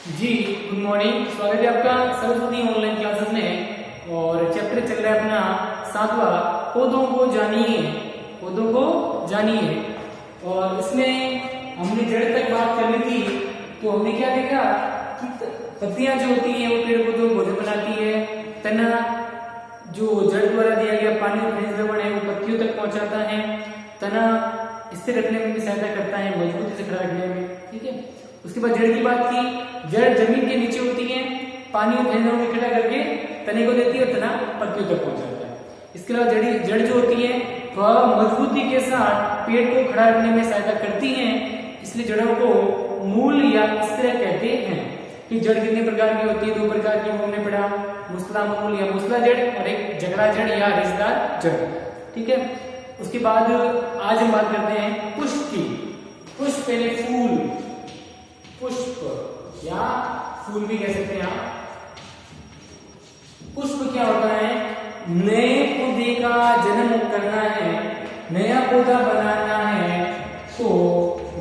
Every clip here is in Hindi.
जी गुड मॉर्निंग। स्वागत है आपका सरस्वती ऑनलाइन क्लासेस में। और चैप्टर चल रहा है अपना 7वां, पौधों को जानिए। पौधों को जानिए। और इसमें हमने जड़ तक बात कर ली थी। तो हमने क्या देखा कि पत्तियां जो होती हैं वो पेड़ पौधों को भोजन बनाती है। तना जो जड़ द्वारा दिया गया पानी और खनिज लवण है वो पत्तियों तक पहुंचाता है। तना स्थिर रखने में भी सहायता करता है, मजबूती से खड़ा रखने में। ठीक है। उसके बाद जड़ की बात की। जड़ जमीन के नीचे होती है, पानी और खनिजों को इकट्ठा करके तने को देती है और तना पत्तियों तक पहुंचाता है। इसके अलावा जड़ जो होती है वह मजबूती के साथ पेड़ को खड़ा रखने में सहायता करती है, इसलिए जड़ों को मूल या स्थिर कहते हैं। कि जड़ कितने प्रकार की होती है? 2 प्रकार की हमने पढ़ा, मुसला मूल या मुसला जड़ और एक जगड़ा जड़ या रेशेदार जड़। ठीक है। उसके बाद आज हम बात करते हैं पुष्प की। पुष्प पहले फूल, पुष्प या फूल भी कह सकते हैं आप। पुष्प क्या होता है? नए पौधे का जन्म करना है, नया पौधा बनाना है, तो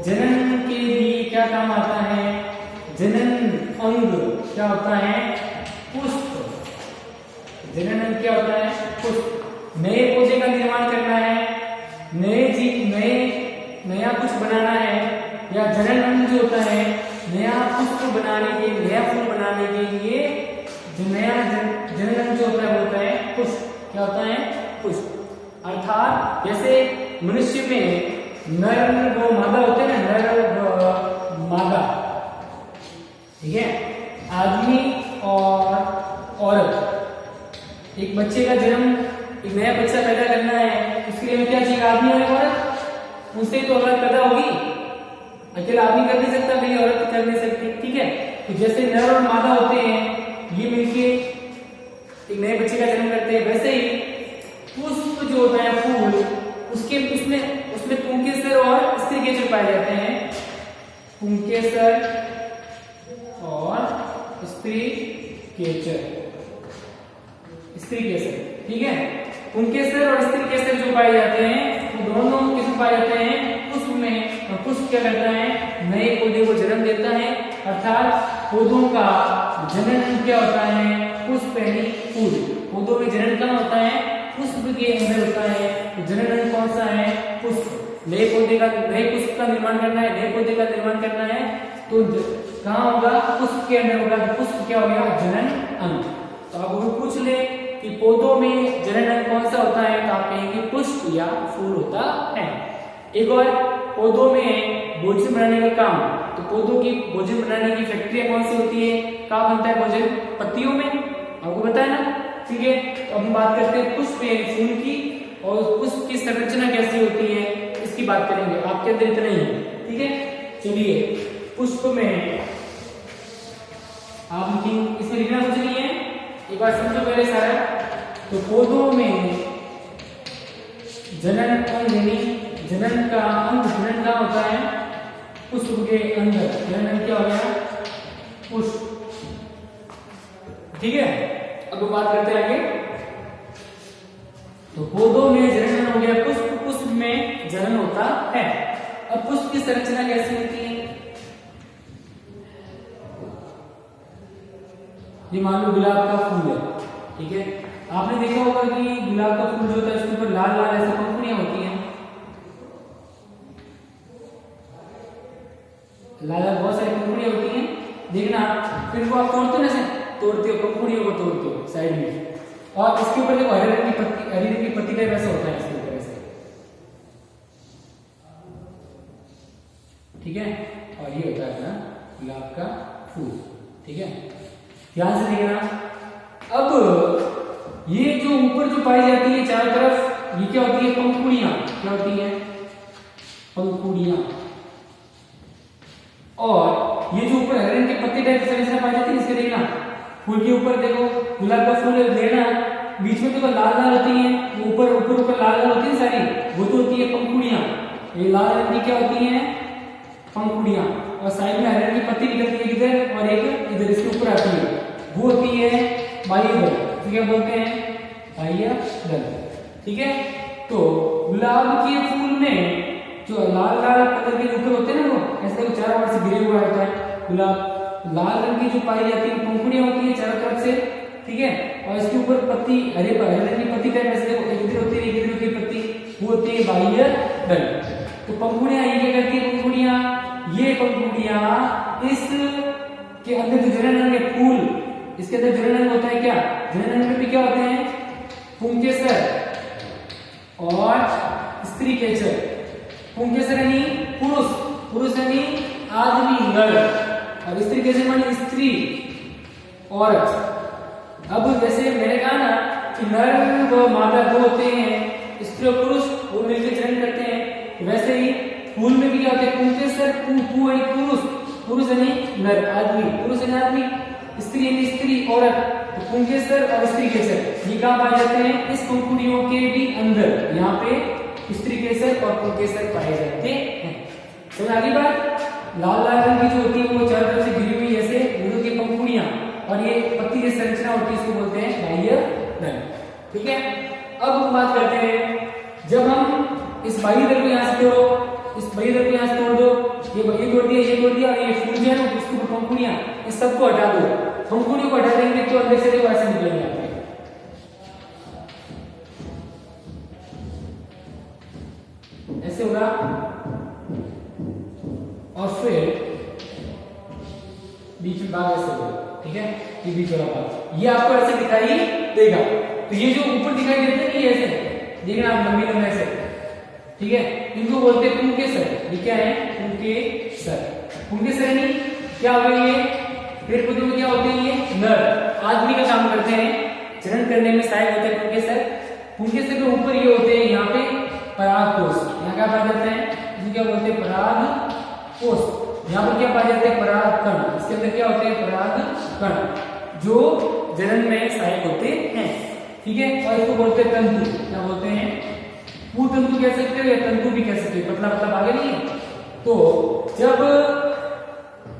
जनन के लिए क्या काम आता है? जनन अंग क्या होता है? पुष्प। जनन अंग क्या होता है? पुष्प। नए पौधे का निर्माण करना है, नया कुछ बनाना है, या जनन अंग जो होता है नया पुष्प बनाने के, नया फूल बनाने के लिए जो नया जनन अंग जो होता है वो होता है पुष्प। क्या होता है? पुष्प। अर्थात जैसे मनुष्य में नर व मादा होते हैं ना, नर व मादा। ठीक है। आदमी और औरत, एक बच्चे का जन्म, एक नया बच्चा पैदा करना है, उसके लिए क्या चाहिए? आदमी और औरत। उनसे तो औरत पैदा होगी, अकेला आदमी कर नहीं सकता, मेरी औरत कर नहीं सकती। ठीक है। तो जैसे नर और मादा होते हैं, ये मिलके एक नए बच्चे का जन्म करते हैं, वैसे ही पुष्प जो होता है फूल, उसमें पुंकेसर और स्त्री केसर पाए जाते हैं। पुंकेसर और स्त्री केसर। ठीक है। पुंकेसर और स्त्री केसर जो पाए जाते हैं वो दोनों किसमें पाए जाते हैं? पुष्प में। और पुष्प क्या करता है? नए पौधे को जन्म देता है। अर्थात पौधों का जनन क्या होता है? पुष्प यानी फूल। पौधों में जनन कहाँ होता है? पुष्प के अंदर होता है। तो जनन कौन सा है? पुष्प। नए पुष्प का निर्माण करना है, नए पौधे का निर्माण करना है, तो कहाँ होगा? पुष्प के अंदर होगा। तो पुष्प क्या हो गया? जनन अंग। तो अब वो पूछ ले कि पौधों में जनन अंग कौन सा होता है, तो आप कहेंगे पुष्प या फूल होता है। एक और, पौधों में भोजन बनाने का काम, तो पौधों की भोजन बनाने की फैक्ट्रिया कौन सी होती है? कहाँ बनता है भोजन? पत्तियों में। आपको पता है ना। ठीक है। तो अब हम बात करते हैं पुष्प यानी फूल की, और पुष्प की संरचना कैसी होती है इसकी बात करेंगे। आपके अंदर इतना ही है। ठीक है। चलिए, पुष्प में आप इसमें लिखना कुछ नहीं है, एक बार समझो पहले सारा। तो पौधों में जनन अंग यानी जनन का अंग, जनन का होता है पुष्प के अंदर। जनन क्या हो गया? पुष्प। ठीक है। अब बात करते हैं आगे। तो पौधों में जनन हो गया पुष्प, पुष्प में जनन होता है। अब पुष्प की संरचना कैसी होती है? ये मान लो गुलाब का फूल है। ठीक है। आपने देखा होगा कि गुलाब का फूल जो होता है उसके ऊपर लाल लाल ऐसे पंखुड़ियां होती हैं। लाल लाल बहुत सारी पंखुड़ियां होती हैं। देखना, फिर वो आप तोड़ते हो ना, तोड़ते हो पंखुड़ियों को, तोड़ते हो साइड में, और इसके ऊपर देखो हरे रंग की पत्ती का वैसा होता है इसके ऊपर ऐसे। ठीक है। और ये होता है ना गुलाब का फूल। ठीक है। ध्यान से देखना। अब ये जो ऊपर जो पाई जाती है चारों तरफ, ये क्या होती है? पंखुड़ियां। क्या होती है? पंखुड़ियां। और ये जो ऊपर हरे रंग के पत्ते टाइप की संरचना पाई जाती है, इसके देखना, फूल के ऊपर देखो, गुलाब का फूल लेना, बीच में देखो लाल लाल होती है, ऊपर लाल लाल होती है सारी, वो तो होती है पंखुड़ियां। ये लाल रंग की क्या होती है? पंखुड़ियां। और साइड में हरे रंग की पत्ती निकलती है इधर, और एक इधर इसके ऊपर आती है, वो होती है बाह्य दल। तो क्या बोलते हैं? बाह्य दल। ठीक है। तो गुलाब के फूल में जो लाल लाल कलर के ऊपर होते हैं ना, वो ऐसे चारों ओर से घिरे हुआ होता है गुलाब, लाल रंग की जो पाई जाती है पंखुड़ियां होती है चारों तरफ से, ठीक है, और इसके ऊपर पत्ती हरे रंग की पत्ती टाइप ऐसे देखो, इधर होती है इधर होती है पत्ती, वो होती है बाह्य दल। तो पंखुड़ियां ये क्या करती है, पंखुड़ियां ये पंखुड़ियां इस के अंदर जो जनन अंग है फूल, इसके अंदर जनन अंग होता है क्या, जनन अंग में भी क्या होते हैं, पुंकेसर और स्त्री केसर। पुंकेसर यानी पुरुष, पुरुष यानी आदमी नर, और स्त्री केसर मानी स्त्री औरत। अब जैसे मैंने कहा ना कि नर व मादा दो होते हैं, स्त्री और पुरुष वो मिलकर जनन करते हैं, वैसे ही फूल में भी क्या होते हैं, पुंकेसर पु यानी पुरुष, पुरुष यानी नर आदमी, पुरुष यानी आदमी, स्त्री यानी स्त्री औरत। तो पुंकेसर और स्त्री केसर ये कहाँ पाए जाते हैं, इस पंखुड़ियों के भी अंदर, यहाँ पे स्त्री केसर और पुंकेसर पाए जाते हैं। समझ आ गई बात। लाल लाल रंग की जो होती है वो चारों तरफ से घिरी हुई ऐसे फूलों की पंखुड़ियां, और ये पत्ती की संरचना होती है, इसको बोलते हैं बाह्य दल, ठीक है। अब हम बात करते हैं, जब हम इस बाह्य दल को यहाँ से तोड़ो, इस बाह्य दल को यहाँ से तोड़ दो, ये तोड़ दिया, ये तोड़ दिया, और ये फूल जो है ना उसको पंखुड़ियां, इस सबको हटा दो, पंखुड़ियों को हटा देंगे तो अंदर से देखो ऐसे निकलेंगे आपके, ऐसे होगा, और फिर बीच में भाग ऐसे होगा, ठीक है, ये बीच वाला भाग ये आपको ऐसे दिखाई देगा। तो ये जो ऊपर दिखाई देते हैं ये ऐसे देखना आप लंबी लंबे ऐसे, ठीक है, इनको बोलते हैं पुंकेसर। ये क्या है, पुंकेसर। पुंकेसर यानी क्या हो गया, ये पेड़ पौधों में क्या होते हैं, ये नर आदमी का काम करते हैं, जनन करने में सहायक होते हैं पुंकेसर। पुंकेसर के ऊपर ये होते हैं यहाँ पे परागकोश, यहाँ क्या पाया जाता है, इसे क्या बोलते हैं, परागकोश। यहाँ पर क्या पाए जाते हैं, परागकण, इसके अंदर क्या होते हैं, परागकण जो जनन में सहायक होते हैं, ठीक है। और इसको बोलते हैं तंतु, क्या बोलते हैं, तंतु कह सकते हो या तंतु भी कह सकते हो, पतला पतला आगे नहीं है। तो जब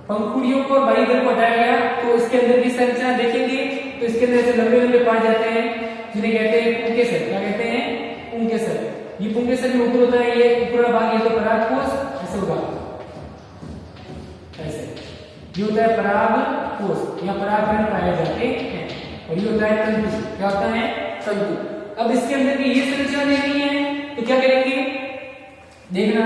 पंखुड़ियों को बाह्य दल को हटाया गया तो इसके अंदर की संरचना देखेंगे तो इसके अंदर ऐसे लंबे लंबे पाए जाते हैं, जिन्हें कहते हैं पुंकेसर। क्या कहते हैं, पुंकेसर। ये पुंकेसर जो ऊपर होता है, ये ऊपर वाला भाग, ये तो परागकोश ऐसे होगा, ऐसे ये होता है परागकोश, यहाँ परागकण पाए जाते हैं, और ये होता है तंतु, क्या होता है, तंतु। अब इसके अंदर की ये संरचना देखनी है तो क्या करेंगे, देखना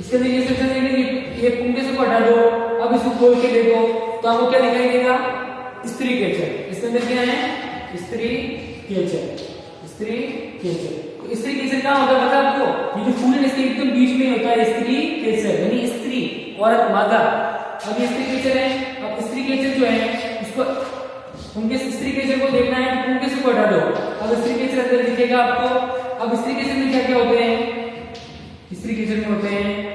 इसके अंदर ये संरचना देखनी, ये पुंकेसर को हटा दो, अब इसको खोल के देखो तो आपको क्या दिखाई देगा, स्त्री केसर। इसके अंदर क्या है, स्त्री केसर, स्त्री केसर। तो स्त्री केसर कहाँ होता है पता है आपको, ये जो फूल है इसके एकदम बीच में होता है स्त्री केसर, यानी स्त्री औरत मादा। अब ये स्त्री केसर है, अब स्त्री केसर जो है उसको पुंकेसर, स्त्री केसर को देखना है तो पुंकेसर को हटा दो, अब स्त्री केसर अंदर दिखेगा आपको। अब स्त्री केसर में क्या क्या होते हैं, स्त्री केसर में होते हैं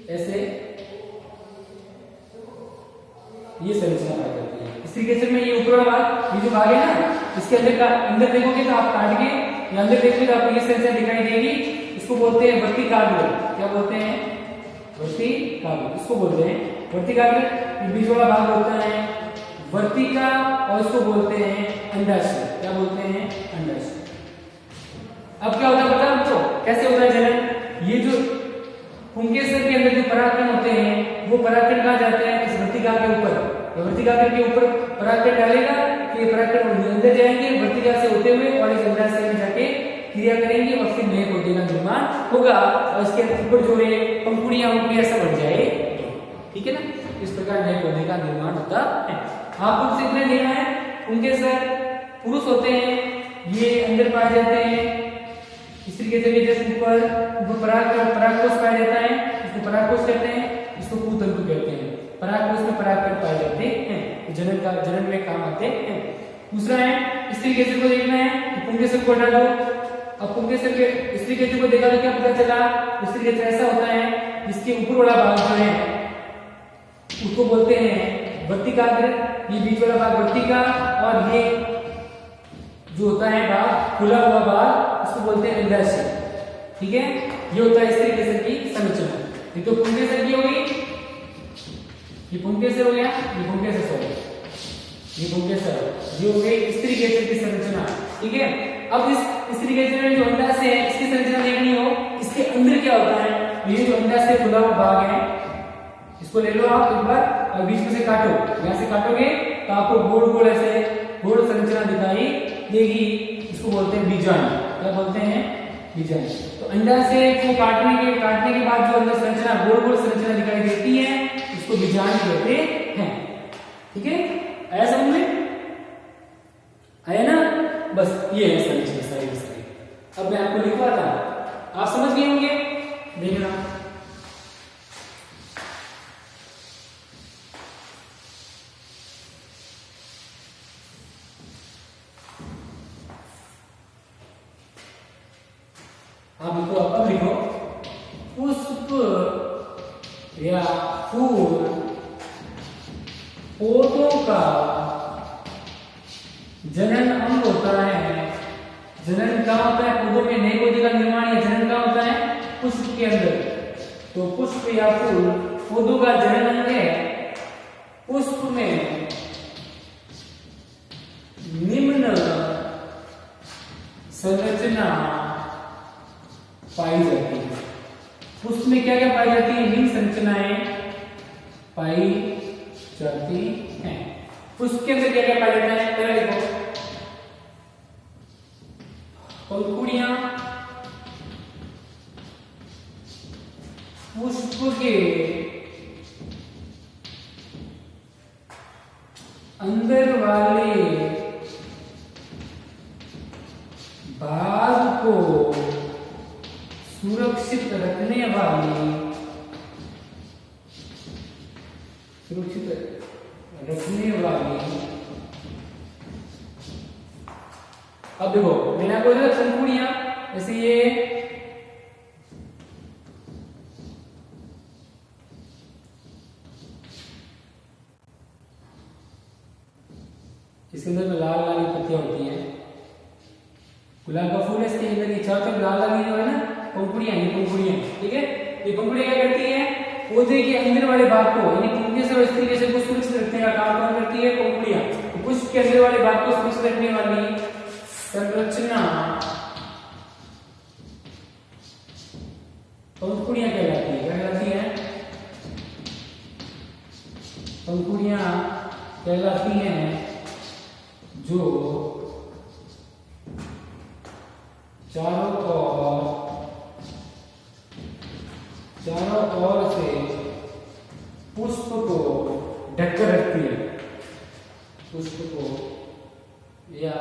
ऐसे, ये संरचना पाई जाती है स्त्री केसर में। ये ऊपर वाला भाग, ये जो भाग है ना, इसके अंदर का अंदर देखोगे तो आप काट के ये अंदर देखोगे तो आपको ये संरचना दिखाई देगी। इसको बोलते हैं वर्तिकाग्र। क्या बोलते हैं, वर्तिकाग्र, इसको बोलते हैं वर्तिकाग्र। ये बीच वाला भाग होता है वर्तिका, और इसको बोलते हैं अंडाशय। क्या बोलते हैं, अंडाशय। अब क्या होता है पता है आपको, कैसे होता है जनन, ये जो पुंकेसर के अंदर जो परागकण होते हैं वो परागकण कहाँ जाते हैं, इस वर्तिका के ऊपर, वर्तिका के ऊपर परागकण डालेगा कि ये परागकण अंदर जाएंगे वर्तिका से होते हुए और इस अंडाशय में जाके क्रिया करेंगे और फिर नए पौधे का निर्माण होगा, और इसके ऊपर जो है पंखुड़ियां होंगी ऐसा बन जाए, ठीक है ना। इस प्रकार नए पौधे का निर्माण होता है। आपको सीखने देना है, पुंकेसर पुरुष होते हैं, ये अंदर पाए जाते हैं इस तरीके से, जैसे ऊपर परागकोश पाया जाता है, इसको परागकोश कहते हैं, इसको पूतंतु कहते हैं। परागकोश में परागकण पाए जाते हैं, जनन में काम आते हैं। दूसरा है स्त्री केसर को देखना है, तो पुंकेसर को हटा दो। अब पुंकेसर के स्त्री केसर को देखा तो क्या पता चला, स्त्री केसर ऐसा होता है जिसके ऊपर वाला भाग जो है उसको बोलते हैं वर्तिकाग्र, ये बीच वाला भाग वर्तिका, और ये जो होता है भाग खुला हुआ भाग उसको बोलते हैं अंडाशय, ठीक है। ये होता है स्त्री केसर की संरचना। ये तो पुंकेसर की हो गई, ये पुंकेसर हो गया, ये पुंकेसर हो गया, ये पुंकेसर, ये हो गई स्त्री केसर की संरचना, ठीक है। अब इस स्त्री केसर में जो अंडाशय है इसकी संरचना देखनी हो, इसके अंदर क्या होता है, ये जो अंदर से खुला हुआ भाग है इसको ले लो आप एक बार और बीच में से काटो। यहां से काटोगे तो आपको गोल गोल ऐसे गोल संरचना दिखाई देगी। इसको बोलते हैं बीजांड। क्या बोलते हैं? बीजांड। तो अंडा से को काटने के बाद जो अंदर संरचना गोल गोल संरचना दिखाई देती है इसको बीजांड कहते हैं। ठीक है, आया समझ में? आया ना? बस ये है संरचना सारी की सारी। अब मैं आपको लिखवाता हूं, आप समझ गए होंगे। देखना आप लिखो, अब लिखो पुष्प या फूल पौधों का जनन अंग होता है। जनन क्या होता है? पौधों में नए पौधे का निर्माण या जनन क्या होता है? पुष्प के अंदर। तो पुष्प या फूल पौधों का जनन अंग है। पुष्प में निम्न संरचना पाई जाती है। पुष्प में क्या क्या पाई जाती है? निम्न संरचनाएं पाई जाती हैं। पुष्प के अंदर क्या क्या पाया जाता है? पहले देखो पंखुड़ियां पुष्प के अंदर वाले भाग को सुरक्षित रखने वाली अब देखो मैंने आपको बोला पंखुड़ियां, जैसे ये इसके अंदर लाल लाल पत्तियां होती हैं। गुलाब का फूल है, इसके अंदर ये चारों तरफ लाल लाल जो है ना पंखुड़ियां, ये पंखुड़ियां। ठीक है, ये पंखुड़ियां क्या करती है? पौधे के अंदर वाले भाग को यानी पंखे से इस तरीके से कुछ सुरक्षित रखने का काम कौन करती है? पंखुड़ियां। तो पुष्प के अंदर वाले भाग को सुरक्षित रखने वाली संरचना पंखुड़ियां कहलाती है। क्या कहलाती है? पंखुड़ियां कहलाती हैं, जो चारों ओर से पुष्प को ढककर रखती है। पुष्प को या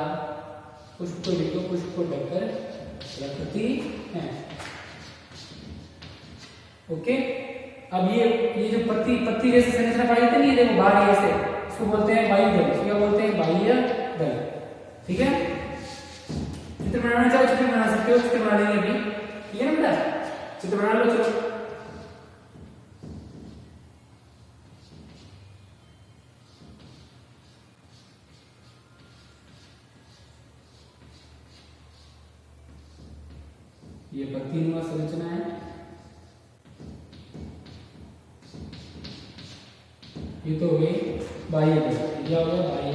पुष्प को लिखो, पुष्प को ढककर रखती है। ओके, अब ये जो पत्ती जैसे संरचना पाई जाती है, ये देखो बाहर ऐसे, इसको बोलते हैं बाह्य दल। क्या बोलते हैं? बाह्य दल। ठीक है, चित्र बनाना चाहो चित्र बना सकते हो, चित्र बना लेंगे अभी। ठीक है ना बेटा, चित्र बना लो। चलो ये पत्तीनुमा संरचना है, ये तो हो गई बाह्य दल। क्या हो गया? बाह्य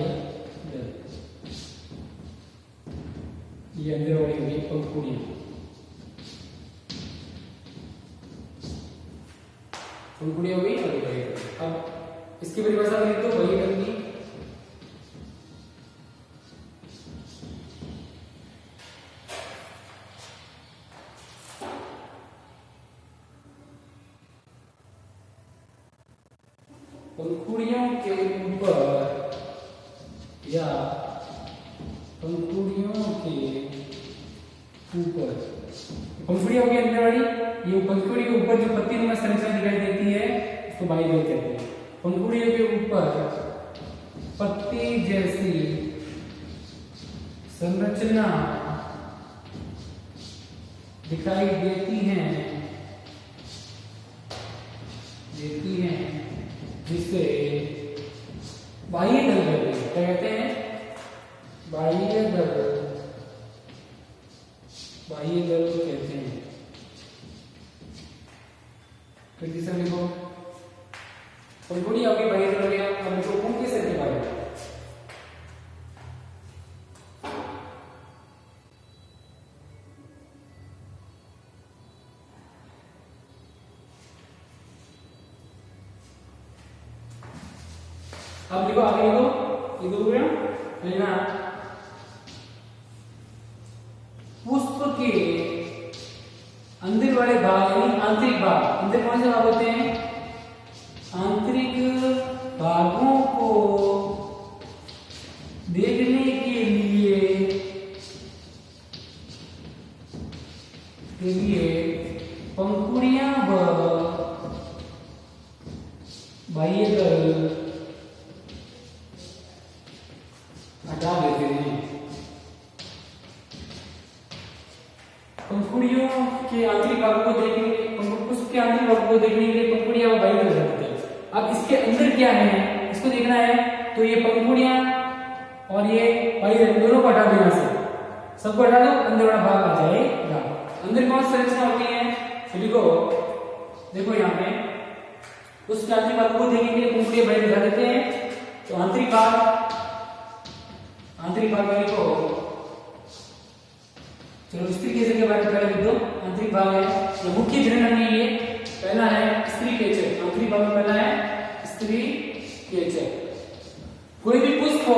दल। ये अंदर वाली हो गई पंखुड़ियां। पंखुड़ियां हो गई। अब इसकी परिभाषा लिख दो बाह्य दल की। पंखुड़ियों के ऊपर या पंखुड़ियों के ऊपर, पंखुड़ियों के अंदर वाली ये पंखुड़ी के ऊपर जो पत्तीनुमा संरचना दिखाई देती है इसको बाह्य दल कहते हैं। पंखुड़ियों के ऊपर पत्ती जैसी संरचना दिखाई देती हैं जिसे बाह्य दल कहते हैं। क्या कहते हैं? बाह्य दल। बाह्य दल कहते हैं। फिर तीसरा लिखो पंखुड़ी आपकी बाह्य दल हो गया। अब लिखो पंख किसे कहते हैं? अब लिखो, आगे लिखो, ये हो गया लेना। पुष्प के अंदर वाले भाग यानी आंतरिक भाग, अंदर कौन से भाग होते हैं? आंतरिक भागों को देखने के लिए पंखुड़ियां व बाह्यदल हटा देते हैं। पंखुड़ियों के आंतरिक भागों को देखने, पुष्प के आंतरिक भागों को देखने के लिए पंखुड़ियां व बाह्यदल हटा देते हैं। अब इसके अंदर क्या है इसको देखना है, तो ये पंखुड़ियां और ये बाह्यदल दोनों को हटा देना से, सबको हटा दो, अंदर वाला भाग आ जाएगा। अंदर कौन सी संरचना होती है? लिखो, देखो यहाँ पे उस आंतरिक भाग को देखने के लिए पंखुड़ियां बाह्यदल हटा देते हैं। तो आंतरिक भाग में लिखो, चलो स्त्री केचर के बारे में पहले लिख दो। आंतरिक भाग है, ये मुख्य जनन अंग ये पहला है स्त्री केचर। आंतरिक भाग में पहला है स्त्री केचर। कोई भी पुष्प हो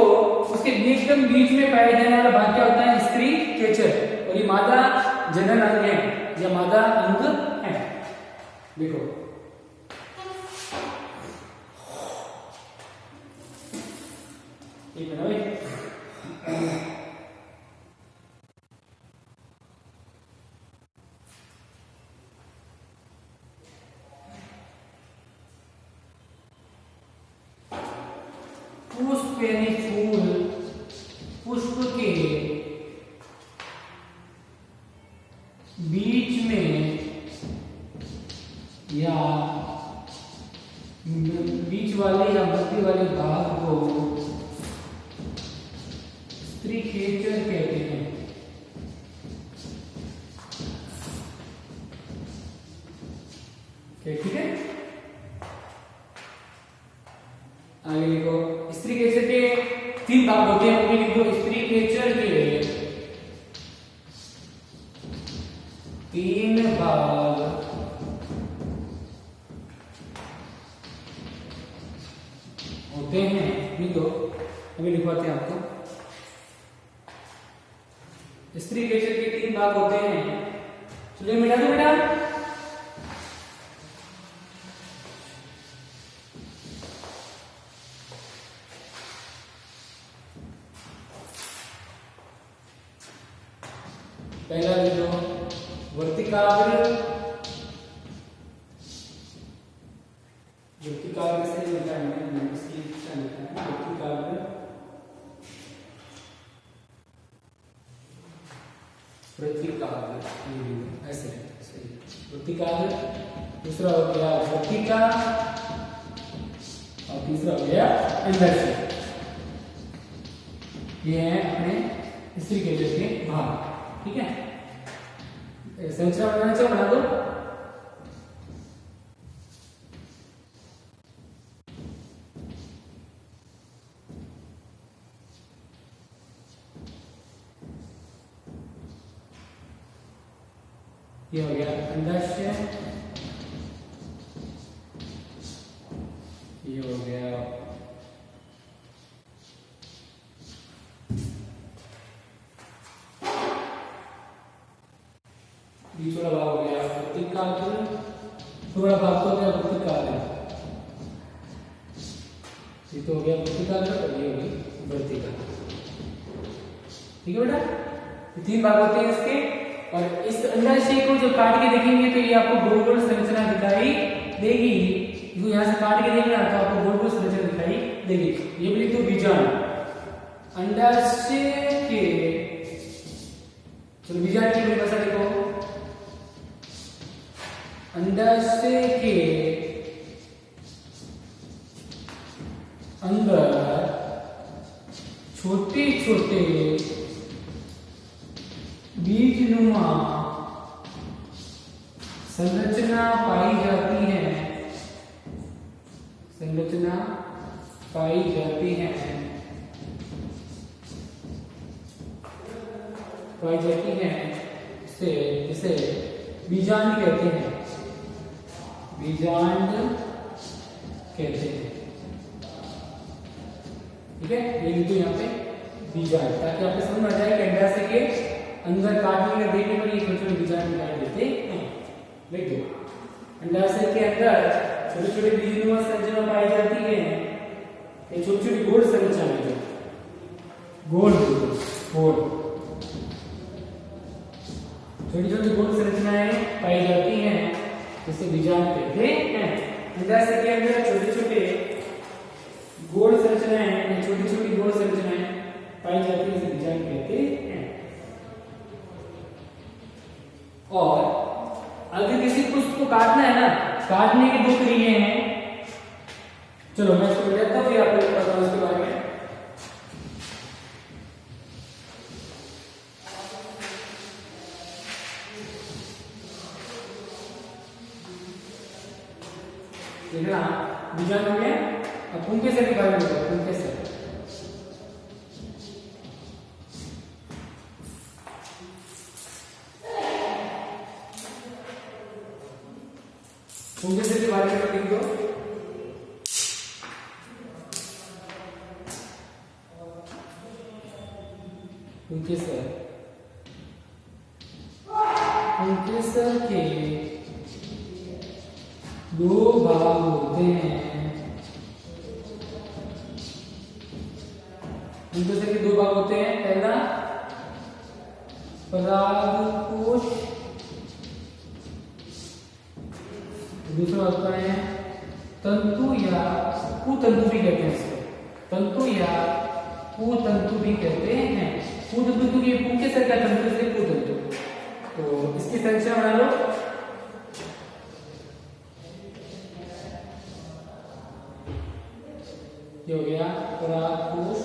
उसके एकदम बीच में पाया जाने वाला भाग क्या होता है? स्त्री केचर। और ये मादा जनन अंग है या मादा अंग है। देखो एक मिनट, पुष्प यानी फूल, पुष्प के बीच में या बीच वाले या मध्य वाले भाग को स्त्री केचर कहते हैं। ठीक है, आगे लिखो, स्त्री केचर के 3 भाग होते हैं, उन्हें लिखो। स्त्री केचर के 3 भाग होते हैं, लिखो। अभी लिखवाते हैं आपको। स्त्री केचर के 3 भाग होते हैं। चलिए मिटा दो बेटा। पहला लिख दो वर्तिकाग्र, वर्तिकाग्र से लिखा है, वर्तिकाग्र, वर्तिकाग्र ऐसे वर्तिकाग्र। दूसरा हो गया वर्तिका और तीसरा हो गया अंडरशय। ये है अपने स्त्री केचर के भाग। ठीक है, संरचना बनाना चाहिए, बना दो। ये हो गया अंडाशय, ये हो गया बीच वाला भाग, हो गया वर्तिकाग्र, थोड़ा भाग तो हो गया वर्तिकाग्र, ये तो हो गया वर्तिकाग्र और ये हो गई वर्तिका। ठीक है बेटा, ये 3 भाग होते हैं इसके। और इस अंडाशय को जो काट के देखेंगे तो ये आपको गोल गोल संरचना दिखाई देगी। इसको यहाँ से काट के देखना तो आपको गोल गोल संरचना दिखाई देगी। ये भी लिख दो बीजांड। अंडाशय के, चलो बीजांड की परिभाषा लिखो। अंडाशय के अंदर छोटे छोटे बीजनुमा संरचना पाई जाती है, संरचना पाई जाती है, पाई जाती है। इसे बीजांड कहते हैं, बीजांड कहते हैं। ठीक है, ये लिख दो यहाँ पे बीजांड, ताकि आपको समझ में आ जाए कि अंडाशय के अंदर काटने में देखने पर ये छोटे छोटे बीजांड निकाल देते हैं। लिख दो, अंडाशय के अंदर छोटे छोटे बीजनुमा संरचना पाई जाती है। ये छोटी छोटी गोल संरचना है, गोल गोल छोटी छोटी गोल संरचनाएं पाई जाती हैं, जिसे बीजांड कहते हैं। अंडाशय के अंदर छोटे छोटे गोल संरचनाएं, छोटी छोटी गोल संरचनाएं पाई जाती है, जिसे बीजांड कहते हैं। और अगर किसी को उसको काटना है ना, काटने के दो तरीके हैं। चलो मैं इसको बताता हूं, फिर आपको बताता हूं इसके बारे में। देखना बीजांड हो गया। अब पुंकेसर के बारे में बताओ, पुंकेसर। पुंकेसर के बारे में लिख दो। पुंकेसर, पुंकेसर के दो भाग होते हैं। पुंकेसर के दो भाग होते हैं। पहला परागकोश, दूसरा होता है तंतु या कुतंतु भी कहते हैं इसको, तंतु या कुतंतु भी कहते हैं। कुतंतु क्योंकि पुंकेसर का तंतु इसलिए कुतंतु। तो इसकी संरचना बना लो। ये हो गया परागकोश,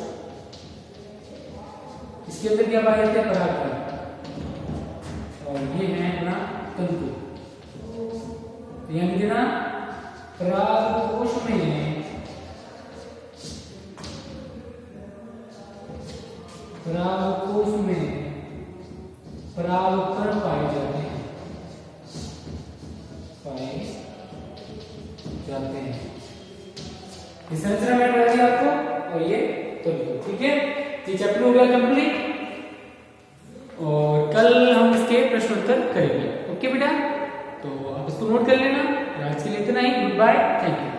इसके अंदर क्या पाया जाता है, परागकण, और ये है अपना तंतु। यानी कि ना परागकोश में परागकण पाए जाते हैं, इस संरचना मैंने बता दिया आपको, और ये तंतु। ठीक है, ये चैप्टर हो गया कंप्लीट, और कल हम इसके प्रश्न उत्तर करेंगे। ओके बेटा, तो आप इसको नोट कर लेना। आज के लिए इतना ही। Good bye, thank you.